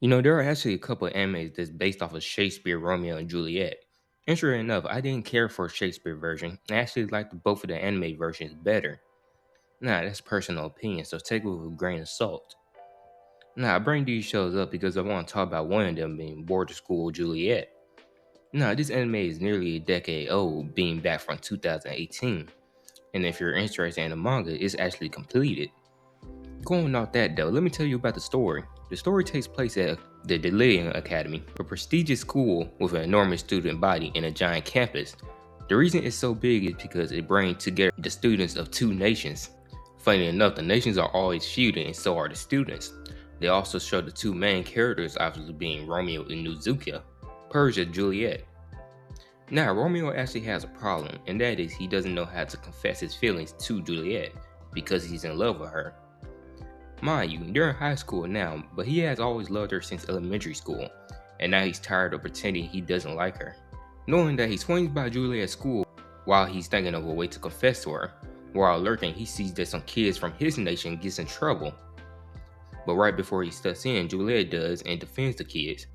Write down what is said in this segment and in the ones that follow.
There are actually a couple of animes that's based off of Shakespeare, Romeo and Juliet. Interesting enough, I didn't care for the Shakespeare version. I actually liked both of the anime versions better. Nah, that's personal opinion, so take it with a grain of salt. Now, I bring these shows up because I want to talk about one of them being Boarding School Juliet. Now, this anime is nearly a decade old, being back from 2018. And if you're interested in the manga, it's actually completed. Going off that though, let me tell you about the story. The story takes place at the Delirium Academy, a prestigious school with an enormous student body and a giant campus. The reason it's so big is because it brings together the students of two nations. Funny enough, the nations are always feuding and so are the students. They also show the two main characters obviously being Romeo and Nezuka, Persia Juliet. Now, Romeo actually has a problem, and that is he doesn't know how to confess his feelings to Juliet because he's in love with her. Mind you, they're in high school now, but he has always loved her since elementary school, and now he's tired of pretending he doesn't like her. Knowing that he swings by Juliet at school while he's thinking of a way to confess to her, while lurking he sees that some kids from his nation gets in trouble. But right before he steps in, Juliet does and defends the kids.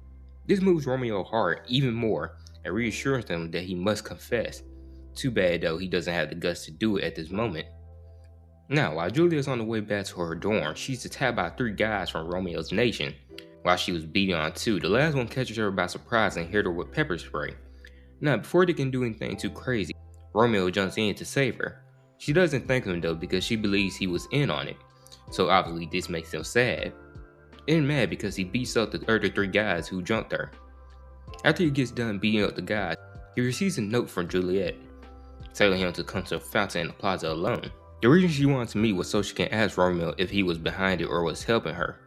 This moves Romeo hard even more and reassures him that he must confess. Too bad though he doesn't have the guts to do it at this moment. Now, while Juliet's on the way back to her dorm, she's attacked by three guys from Romeo's nation. While she was beating on two, the last one catches her by surprise and hit her with pepper spray. Now, before they can do anything too crazy, Romeo jumps in to save her. She doesn't thank him though because she believes he was in on it, so obviously this makes him sad. And mad because he beats up the other three guys who jumped her. After he gets done beating up the guys, he receives a note from Juliet, telling him to come to the fountain in the plaza alone. The reason she wanted to meet was so she can ask Romeo if he was behind it or was helping her.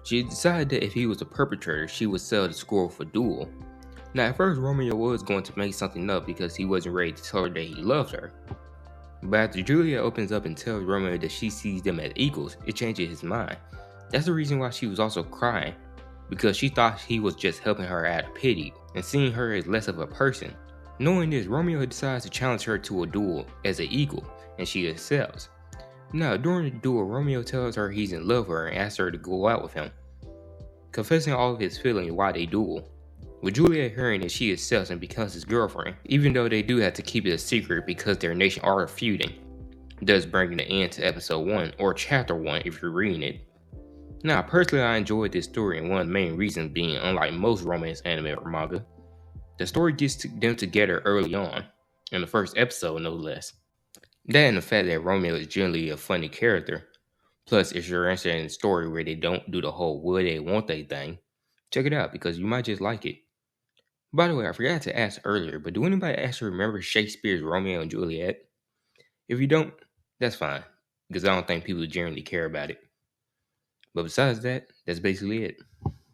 She decided that if he was the perpetrator, she would sell the squirrel for duel. Now at first Romeo was going to make something up because he wasn't ready to tell her that he loved her. But after Juliet opens up and tells Romeo that she sees them as equals, it changes his mind. That's the reason why she was also crying, because she thought he was just helping her out of pity and seeing her as less of a person. Knowing this, Romeo decides to challenge her to a duel as an equal, and she accepts. Now, during the duel, Romeo tells her he's in love with her and asks her to go out with him, confessing all of his feelings while they duel. With Juliet hearing that, she accepts and becomes his girlfriend, even though they do have to keep it a secret because their nation are feuding, thus bringing the end to episode 1, or chapter 1 if you're reading it. Now, personally I enjoyed this story, and one of the main reasons being, unlike most romance anime or manga, the story gets them together early on, in the first episode no less. That and the fact that Romeo is generally a funny character. Plus, if you're interested in a story where they don't do the whole will they won't they thing, check it out because you might just like it. By the way, I forgot to ask earlier, but do anybody actually remember Shakespeare's Romeo and Juliet? If you don't, that's fine, because I don't think people generally care about it. But besides that, that's basically it.